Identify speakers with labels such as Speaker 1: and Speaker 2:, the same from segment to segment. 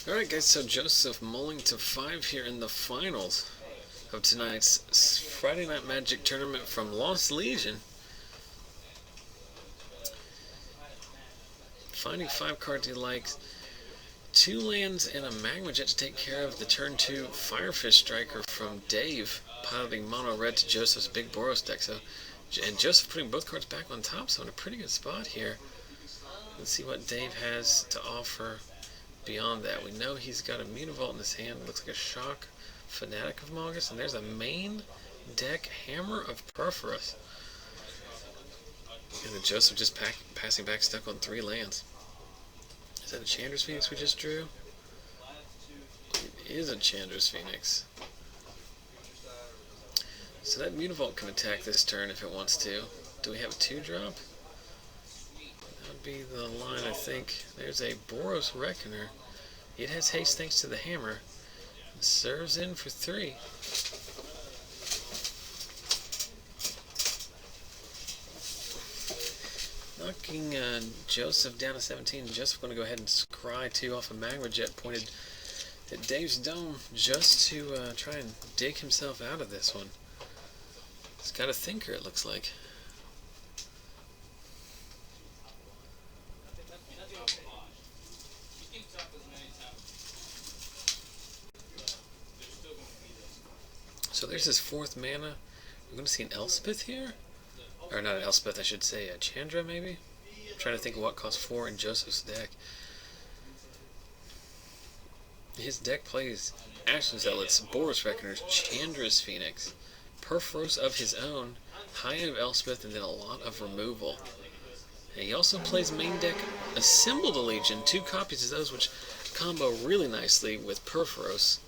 Speaker 1: Alright guys, so Joseph mulling to 5 here in the finals of tonight's Friday Night Magic tournament from Lost Legion. Finding 5 cards he likes, 2 lands and a Magma Jet to take care of the turn 2 Firefish Striker from Dave, piloting mono red to Joseph's big Boros deck. And Joseph putting both cards back on top, so in a pretty good spot here. Let's see what Dave has to offer beyond that. We know he's got a Mutavault in his hand. Looks like a Shock Fanatic of Magus. And there's a main deck Hammer of Purphoros. And then Joseph just passing back, stuck on 3 lands. Is that a Chandra's Phoenix we just drew? It is a Chandra's Phoenix. So that Mutavault can attack this turn if it wants to. Do we have a 2-drop? That would be the line, I think. There's a Boros Reckoner. It has haste thanks to the hammer. It serves in for 3. Knocking Joseph down to 17. Joseph going to go ahead and scry 2 off a Magma Jet pointed at Dave's dome just to try and dig himself out of this one. He's got a thinker, it looks like. So there's his 4th mana. We're going to see an Elspeth here? Or not an Elspeth, I should say a Chandra maybe? I'm trying to think of what costs 4 in Joseph's deck. His deck plays Ash Zealots, Boros Reckoners, Chandra's Phoenix, Purphoros of his own, High End of Elspeth, and then a lot of removal. And he also plays main deck Assembled a Legion, 2 copies of those which combo really nicely with Purphoros.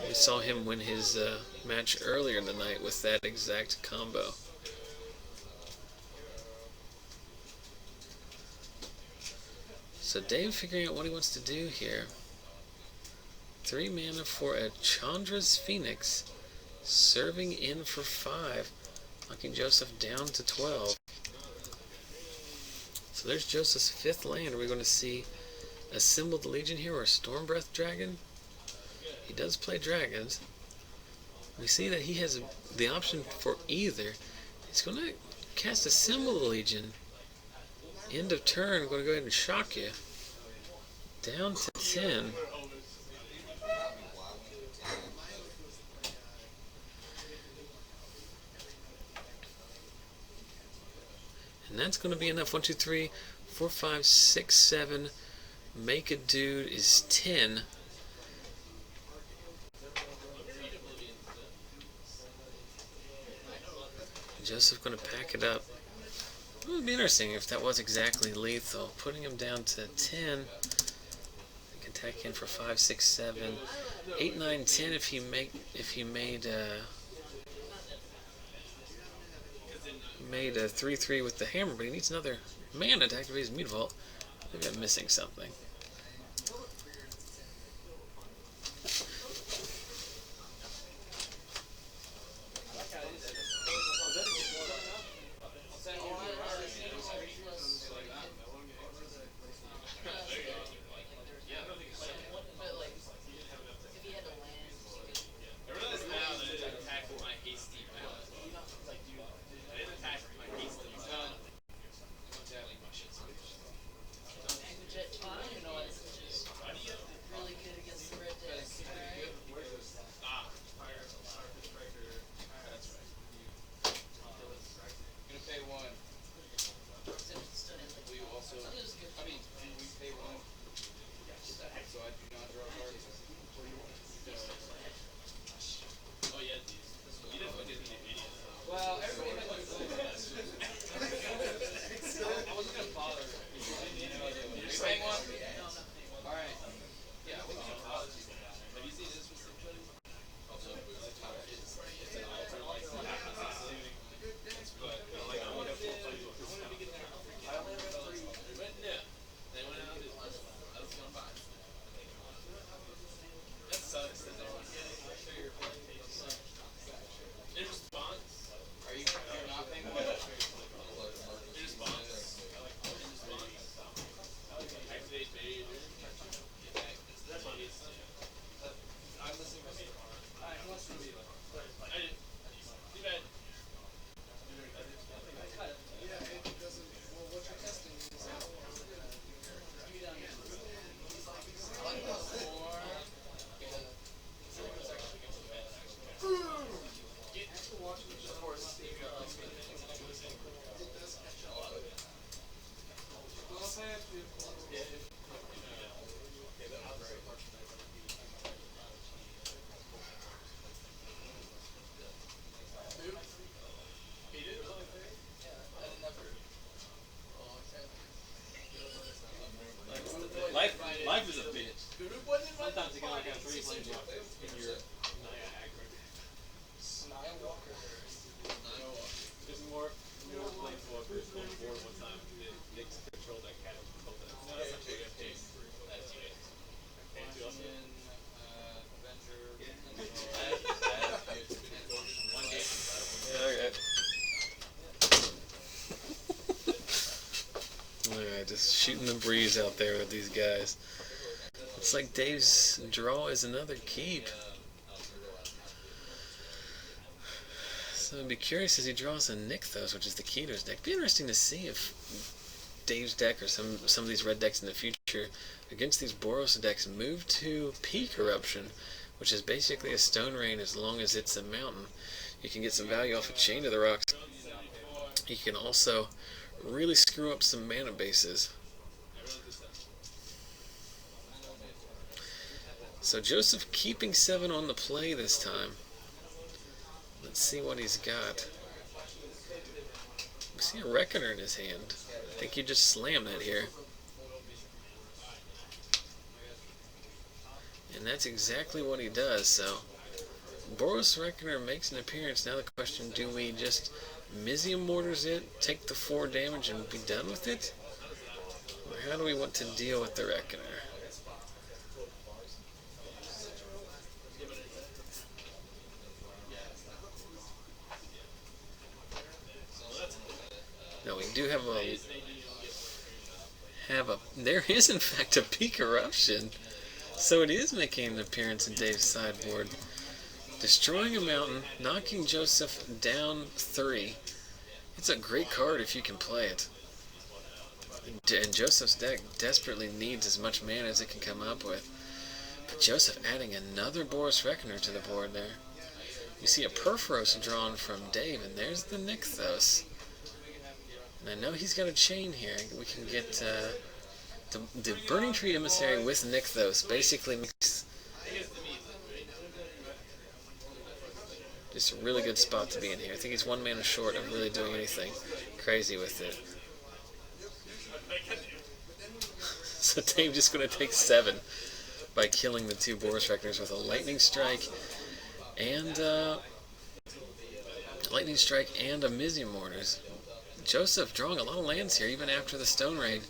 Speaker 1: We saw him win his match earlier in the night with that exact combo. So Dave figuring out what he wants to do here. 3 mana for a Chandra's Phoenix, serving in for 5, knocking Joseph down to 12. So there's Joseph's 5th land. Are we going to see Assembled Legion here or Stormbreath Dragon? He does play dragons. We see that he has the option for either. He's going to cast Assembled Legion. End of turn, I'm going to go ahead and shock you. Down to 10. And that's going to be enough. 1, 2, 3, 4, 5, 6, 7. Make a dude is 10. Joseph going to pack it up. It would be interesting if that was exactly lethal. Putting him down to 10. He can attack in for 5, 6, 7, 8, 9, 10 if he made 3/3 with the hammer, but he needs another mana to activate his Mutavault. Maybe I'm missing something.
Speaker 2: Life is a bitch. Sometimes you can only have 3 planes in your Naya aggro. There's more planeswalkers on the board one time. They control that cat. No, that's not true. That's
Speaker 1: Alright, just shooting the breeze out there with these guys. Looks like Dave's draw is another keep. So I'd be curious as he draws a Nykthos, which is the key to his deck. It'd be interesting to see if Dave's deck or some of these red decks in the future against these Boros decks move to Peak Eruption, which is basically a stone rain as long as it's a mountain. You can get some value off of Chain to the Rocks. You can also really screw up some mana bases. So Joseph keeping 7 on the play this time. Let's see what he's got. We see a Reckoner in his hand. I think you just slam that here. And that's exactly what he does. So Boros Reckoner makes an appearance. Now the question, do we just Mizzium Mortars it, take the 4 damage and be done with it? Or how do we want to deal with the Reckoner? No, we do have a there is in fact a Peak Eruption. So it is making an appearance in Dave's sideboard. Destroying a mountain, knocking Joseph down 3. It's a great card if you can play it. And Joseph's deck desperately needs as much mana as it can come up with. But Joseph adding another Boros Reckoner to the board there. You see a Purphoros drawn from Dave, and there's the Nykthos. And I know he's got a chain here. We can get the Burning Tree Emissary with Nykthos. Basically makes just a really good spot to be in here. I think he's 1 mana short of really doing anything crazy with it. So Dave's just going to take 7 by killing the 2 Boros Reckoners with a Lightning Strike and a Mizzium Mortars. Joseph drawing a lot of lands here, even after the Stone Raid.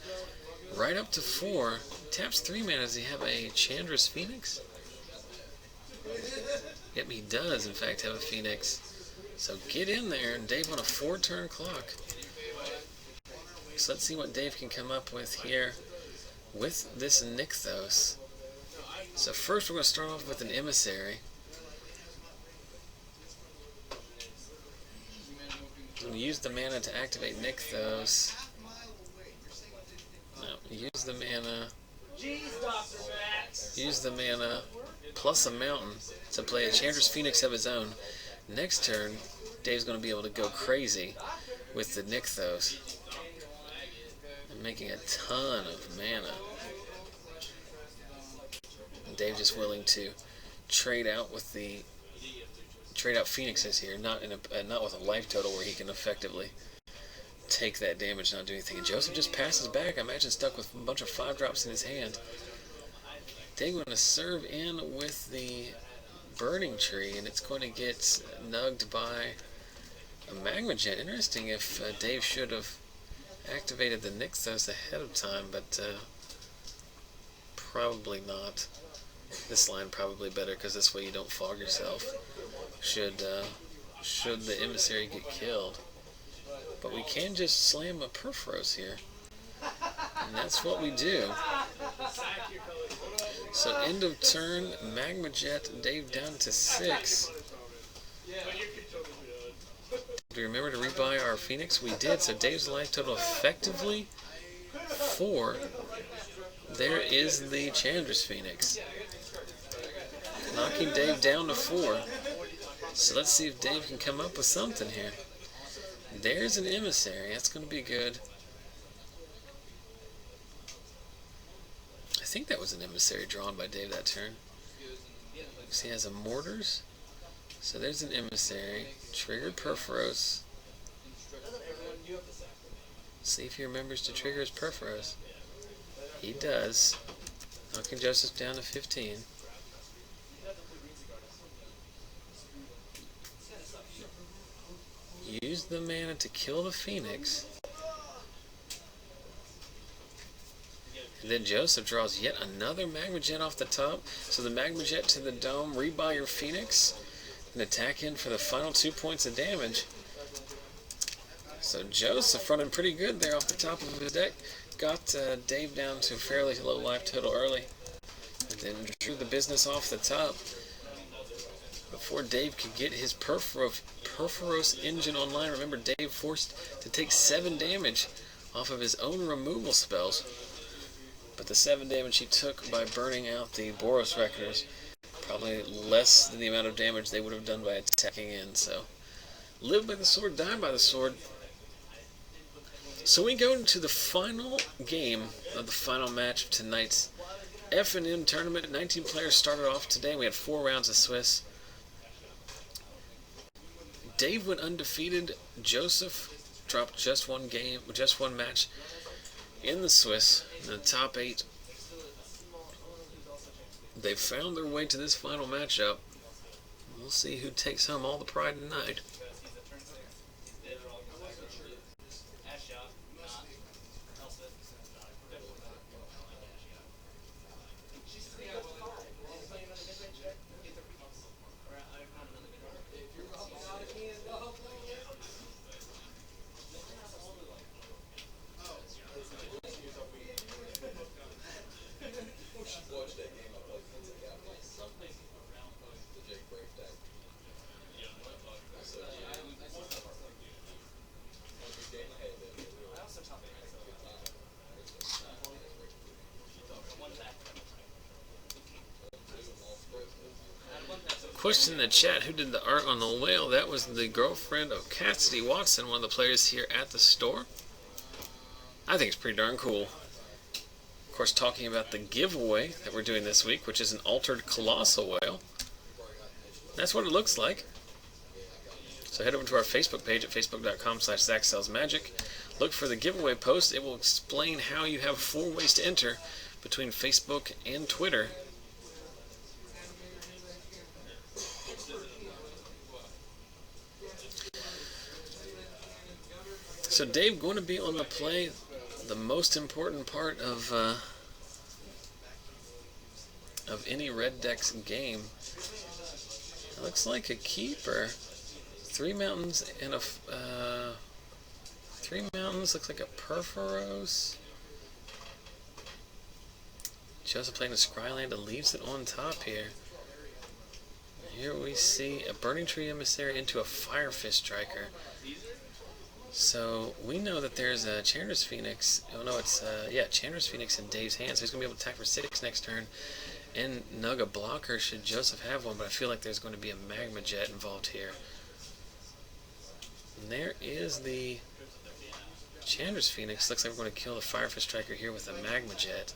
Speaker 1: Right up to 4. Taps 3 mana. Does he have a Chandra's Phoenix? Yep, he does, in fact, have a Phoenix. So get in there, and Dave on a 4-turn clock. So let's see what Dave can come up with here with this Nykthos. So first we're going to start off with an Emissary. And use the mana to activate Nykthos. No, use the mana. Use the mana plus a mountain to play a Chandra's Phoenix of his own. Next turn, Dave's going to be able to go crazy with the Nykthos. And making a ton of mana. And Dave just willing to trade out with the Phoenixes here, not with a life total where he can effectively take that damage and not do anything. And Joseph just passes back. I imagine stuck with a bunch of 5-drops in his hand. Dave going to serve in with the Burning Tree, and it's going to get nugged by a Magma Jet. Interesting if Dave should have activated the Nykthos ahead of time, but probably not. This line probably better because this way you don't fog yourself should the Emissary get killed. But we can just slam a Purphoros here. And that's what we do. So end of turn, Magma Jet, Dave down to 6. Do we remember to rebuy our Phoenix? We did, so Dave's life total effectively 4. There is the Chandra's Phoenix. Knocking Dave down to 4. So let's see if Dave can come up with something here. There's an Emissary. That's going to be good. think that was an emissary drawn by Dave that turn. So he has a Mortars. So there's an emissary. Triggered Purphoros. See if he remembers to trigger his Purphoros. He does. Knocking Joseph down to 15. Use the mana to kill the Phoenix. And then Joseph draws yet another Magma Jet off the top. So the Magma Jet to the dome, rebuy your Phoenix, and attack in for the final 2 points of damage. So Joseph running pretty good there off the top of his deck. Got Dave down to a fairly low life total early. And then drew the business off the top. Before Dave could get his Purphoros engine online, remember Dave forced to take 7 damage off of his own removal spells. But the 7 damage he took by burning out the Boros Reckoners, probably less than the amount of damage they would have done by attacking in. So, live by the sword, die by the sword. So we go into the final game of the final match of tonight's FNM tournament. 19 players started off today. We had 4 rounds of Swiss. Dave went undefeated. Joseph dropped just one match in the Swiss, in the top 8. They found their way to this final matchup. We'll see who takes home all the pride tonight. Question in the chat, who did the art on the whale? That was the girlfriend of Cassidy Watson, one of the players here at the store. I think it's pretty darn cool. Of course, talking about the giveaway that we're doing this week, which is an altered colossal whale. That's what it looks like. So head over to our Facebook page at facebook.com/ZachSellsMagic. Look for the giveaway post. It will explain how you have 4 ways to enter between Facebook and Twitter. So Dave going to be on the play, the most important part of any red deck's game. It looks like a keeper. 3 mountains and a 3 mountains. Looks like a Purphoros. Joseph playing a Scryland and leaves it on top here. Here we see a Burning Tree Emissary into a Firefist Striker. So we know that there's a Chandra's Phoenix. Oh no, it's Chandra's Phoenix in Dave's hand. So he's gonna be able to attack for 6 next turn, and nug a blocker should Joseph have one. But I feel like there's going to be a Magma Jet involved here. And there is the Chandra's Phoenix. Looks like we're going to kill the Firefist Striker here with a Magma Jet.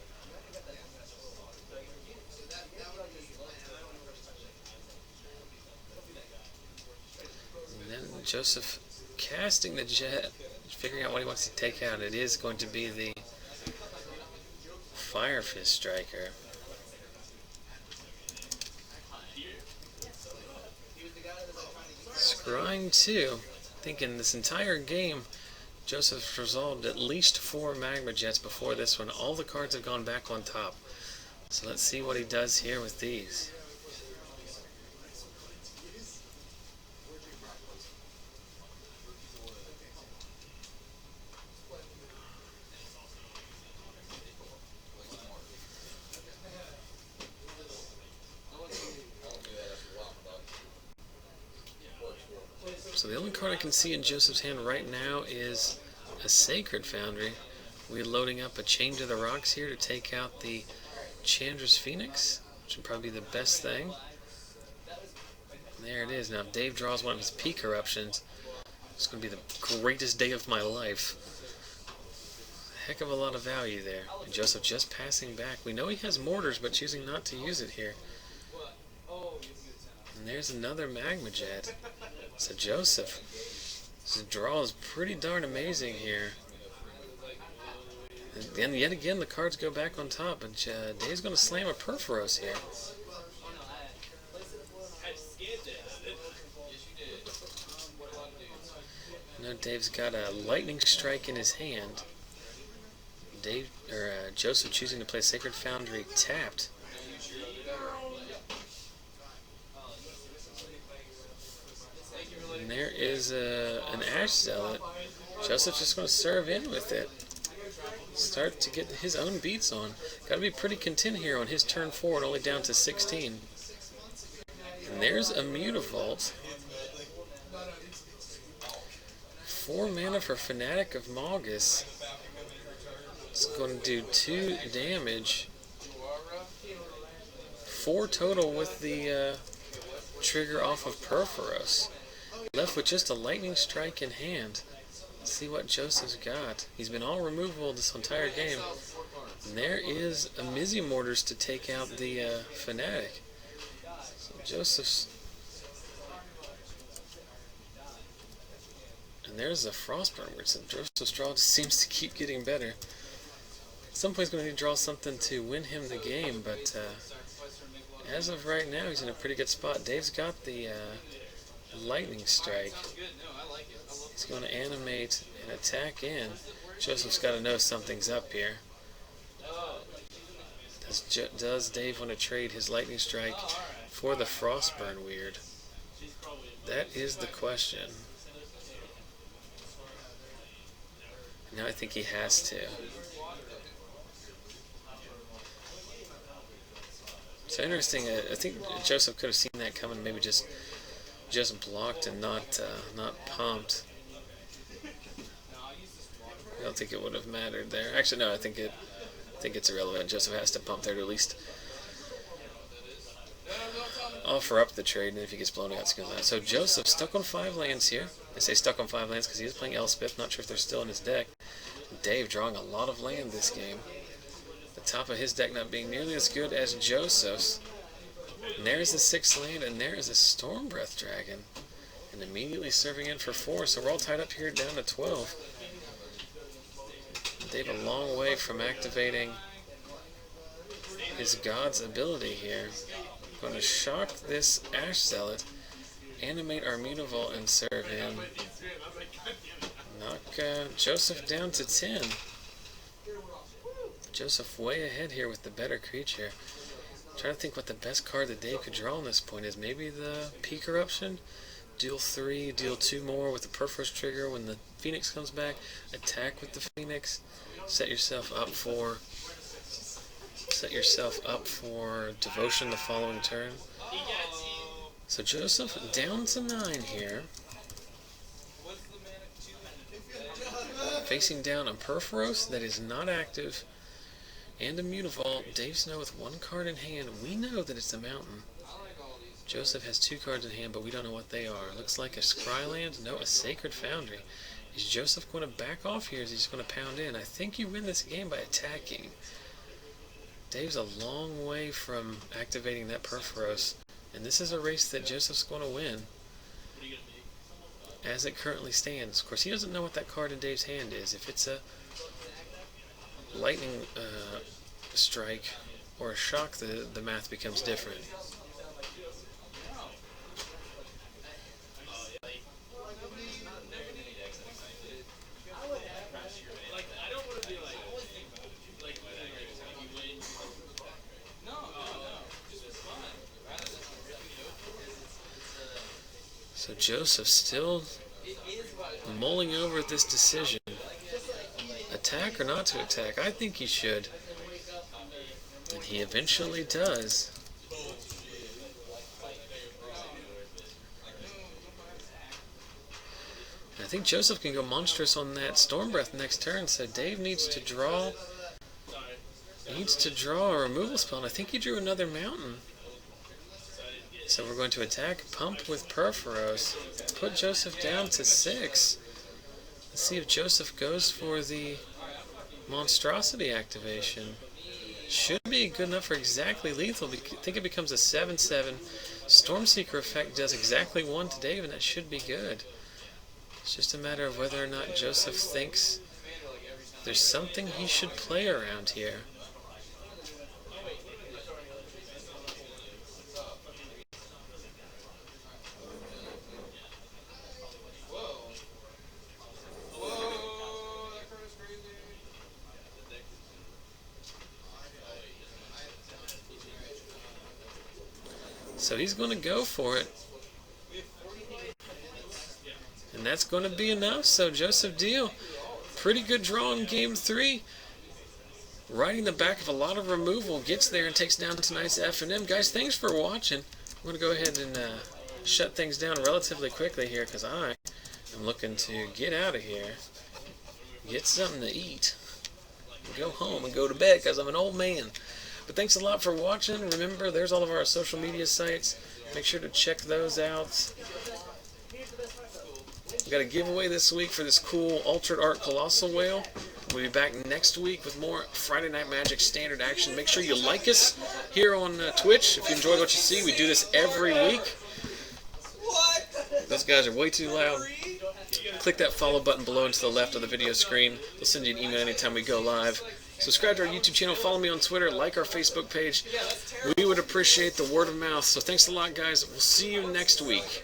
Speaker 1: And then Joseph casting the jet, figuring out what he wants to take out. It is going to be the Firefist Striker. Scrying 2. Thinking this entire game, Joseph's resolved at least 4 Magma Jets before this one. All the cards have gone back on top. So let's see what he does here with these. So the only card I can see in Joseph's hand right now is a Sacred Foundry. We're loading up a Chain to the Rocks here to take out the Chandra's Phoenix, which would probably be the best thing. There it is. Now if Dave draws one of his peak eruptions, it's going to be the greatest day of my life. heck of a lot of value there. And Joseph just passing back. We know he has mortars, but choosing not to use it here. And there's another Magma Jet. So Joseph, his draw is pretty darn amazing here. And yet again, the cards go back on top, but Dave's going to slam a Purphoros here. Now Dave's got a lightning strike in his hand. Joseph choosing to play Sacred Foundry tapped. And there is an Ash Zealot. Joseph's just going to serve in with it. Start to get his own beats on. Got to be pretty content here on his turn forward, only down to 16. And there's a Mutavault. 4 mana for Fanatic of Malgus. It's going to do 2 damage. 4 total with the trigger off of Purphoros. Left with just a lightning strike in hand. Let's see what Joseph's got. He's been all removable this entire game. And there is a Mizzium Mortars to take out the Fanatic. So Joseph's... And there's a Frostburn Weird. So Joseph's draw just seems to keep getting better. At some point he's going to need to draw something to win him the game, but as of right now he's in a pretty good spot. Dave's got the lightning strike. He's going to animate and attack in. Joseph's got to know something's up here. Does Dave want to trade his lightning strike for the Frostburn Weird? That is the question. Now I think he has to. So interesting. I think Joseph could have seen that coming. Maybe just blocked and not pumped. I don't think it would have mattered there. Actually, no. I think it's irrelevant. Joseph has to pump there to at least offer up the trade, and if he gets blown out, it's going to last. So Joseph stuck on 5 lands here. I say stuck on 5 lands because he is playing Elspeth. Not sure if they're still in his deck. Dave drawing a lot of land this game. The top of his deck not being nearly as good as Joseph's. And there's the 6th land, and there is a Stormbreath Dragon. And immediately serving in for 4, so we're all tied up here down to 12. Dave a long way from activating his God's ability here. Going to shock this Ash Zealot, animate our Mutavault, and serve in. Knock Joseph down to 10. Joseph way ahead here with the better creature. I'm trying to think what the best card that Dave could draw on this point is. Maybe the Peak Eruption? Deal 3, deal 2 more with the Purphoros trigger when the Phoenix comes back. Attack with the Phoenix. Set yourself up for devotion the following turn. So Joseph down to 9 here. Facing down a Purphoros that is not active and a Mutavault. Dave Snow with 1 card in hand. We know that it's a mountain. Joseph has 2 cards in hand, but we don't know what they are. Looks like a Scryland. No, a Sacred Foundry. Is Joseph going to back off here? Is he just going to pound in? I think you win this game by attacking. Dave's a long way from activating that Purphoros, and this is a race that Joseph's going to win. As it currently stands. Of course, he doesn't know what that card in Dave's hand is. If it's a lightning strike or a shock, the math becomes different. So Joseph still mulling over this decision. Attack or not to attack? I think he should. And he eventually does. And I think Joseph can go monstrous on that Stormbreath next turn, so Dave needs to draw a removal spell, and I think he drew another mountain. So we're going to attack, pump with Purphoros, put Joseph down to 6. Let's see if Joseph goes for the Monstrosity activation. Should be good enough for exactly lethal. I think it becomes a 7/7. Stormseeker effect does exactly 1 to Dave, and that should be good. It's just a matter of whether or not Joseph thinks there's something he should play around here. So he's going to go for it. And that's going to be enough. So Joseph Deal, pretty good draw in Game 3. Riding the back of a lot of removal, gets there and takes down tonight's FNM. Guys, thanks for watching. I'm going to go ahead and shut things down relatively quickly here because I am looking to get out of here, get something to eat, go home and go to bed because I'm an old man. But thanks a lot for watching. Remember, there's all of our social media sites. Make sure to check those out. We got a giveaway this week for this cool Altered Art Colossal Whale. We'll be back next week with more Friday Night Magic standard action. Make sure you like us here on Twitch. If you enjoyed what you see, we do this every week. Those guys are way too loud. Click that follow button below and to the left of the video screen. They'll send you an email anytime we go live. Subscribe to our YouTube channel, follow me on Twitter, like our Facebook page. We would appreciate the word of mouth. So thanks a lot, guys. We'll see you next week.